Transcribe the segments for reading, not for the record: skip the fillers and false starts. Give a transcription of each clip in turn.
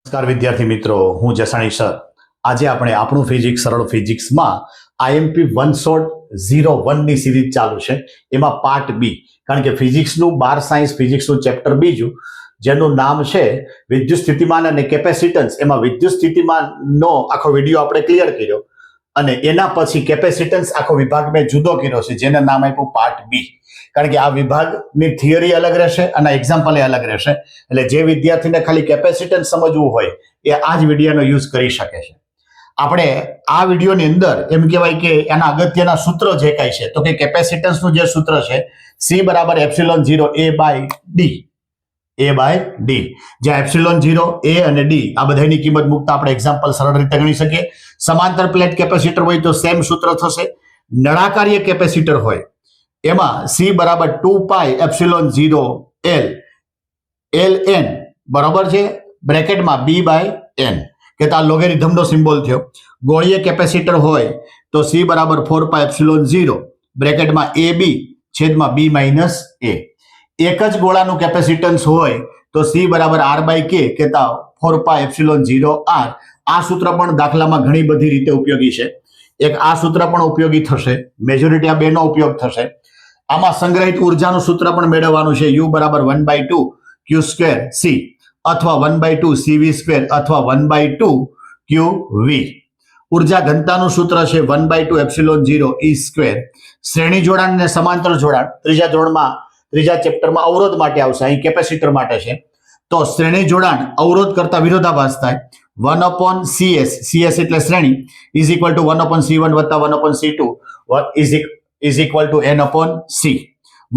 નમસ્કાર વિદ્યાર્થી મિત્રો, હું જસાણી સર. આજે આપણે આપણું ફિઝિક્સ સરળ ફિઝિક્સમાં આઈએમપી 101 ની સિરીઝ ચાલુ છે. એમાં પાર્ટ બી, કારણ કે ફિઝિક્સનું 12 સાયન્સ ફિઝિક્સનું ચેપ્ટર બીજું, જેનું નામ છે વિદ્યુત સ્થિતિમાન અને કેપેસિટન્સ. એમાં વિદ્યુત સ્થિતિમાનનો આખો વિડીયો આપણે ક્લિયર કર્યો અને એના પછી કેપેસિટન્સ આખો વિભાગ મેં જુદો કર્યો છે, જેને નામ આપ્યું પાર્ટ બી. કારણ કે આ વિભાગની થિયરી અલગ રહેશે અને એક્ઝામ્પલ અલગ રહેશે. એટલે જે વિદ્યાર્થીને ખાલી કેપેસિટન્સ સમજવું હોય એ આ જ વિડીયોનો યુઝ કરી શકે છે. આપણે આ વિડીયોની અંદર એમ કહેવાય કે એના અગત્યના સૂત્રો જે કાંઈ છે, તો કે કેપેસિટન્સનું જે સૂત્ર છે C = ε0 A/D, જ્યાં ε0 A અને D આ બધાની કિંમત મૂકતા આપણે એક્ઝામ્પલ સરળ રીતે ગણી શકીએ. સમાંતર પ્લેટ કેપેસિટર હોય તો સેમ સૂત્ર થશે. નળાકાર્ય કેપેસિટર હોય એમાં C = 2πε0 Ln બરોબર છે, બ્રેકેટમાં B/n, કે આ લોગેરિધમનો સિમ્બોલ થયો. ગોળીય કેપેસિટર હોય તો C = 4πε0 બ્રેકેટમાં AB/B-A. એક જ ગોળાનું કેપેસિટન્સ હોય તો C = R/K, કહેતા 4πε0R. આ સૂત્ર પણ દાખલામાં ઘણી બધી રીતે ઉપયોગી છે. એક આ સૂત્ર પણ ઉપયોગી થશે, મેજોરિટી આ બેનો ઉપયોગ થશે. આમાં સંગ્રહિત ઉર્જાનું સૂત્ર પણ મેળવવાનું છે. U = 1/2 Q²C અથવા 1/2 CV² અથવા 1/2 QV. ઉર્જા ઘનતાનું સૂત્ર છે 1/2 ε0 E². શ્રેણી જોડાણ અને સમાંતર જોડાણ ત્રીજા ચેપ્ટરમાં અવરોધ માટે આવશે, અહીં કેપેસિટર માટે છે. તો શ્રેણી જોડાણ અવરોધ કરતા વિરોધાભાસ થાય. 1/CS, CS એટલે શ્રેણી, = 1/C1 + 1/C2 = n/C.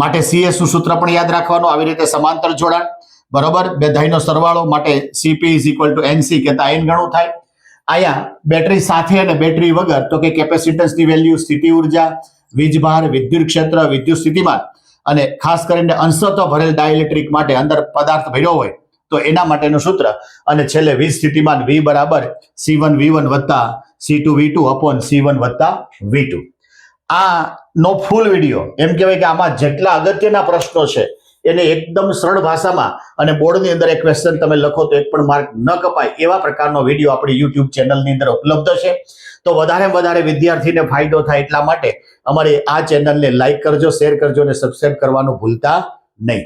માટે CS નું સૂત્ર પણ યાદ રાખવાનું. આવી રીતે સમાંતર જોડાણ બરોબર, બે ધાઈનો સરવાળો માટે CP = NC, કહેતા n ગણું થાય. અહીંયા બેટરી સાથે અને બેટરી વગર, તો કે કેપેસિટન્સની વેલ્યુ, સ્થિતિ ઉર્જા, વીજભાર, વિદ્યુત ક્ષેત્ર, વિદ્યુત સ્થિતિમાન અને ખાસ કરીને અંશતઃ ભરેલ ડાઇલેક્ટ્રિક માટે અંદર પદાર્થ ભર્યો હોય તો એના માટેનું સૂત્ર. અને છેલ્લે વીજ સ્થિતિમાન V = C1V1 + C2V2 C1 + V2. આ નો ફૂલ વિડીયો, એમ કહેવાય કે આમાં જેટલા અગત્યના પ્રશ્નો છે એને એકદમ સરળ ભાષામાં અને બોર્ડની અંદર એક ક્વેશ્ચન તમે લખો તો એક પણ માર્ક ન કપાય એવા પ્રકારનો વિડીયો આપણી YouTube ચેનલની અંદર ઉપલબ્ધ છે. તો વધારે વિદ્યાર્થીને ફાયદો થાય એટલા માટે અમારી આ ચેનલને લાઈક કરજો, શેર કરજો અને સબસ્ક્રાઇબ કરવાનું ભૂલતા નહીં.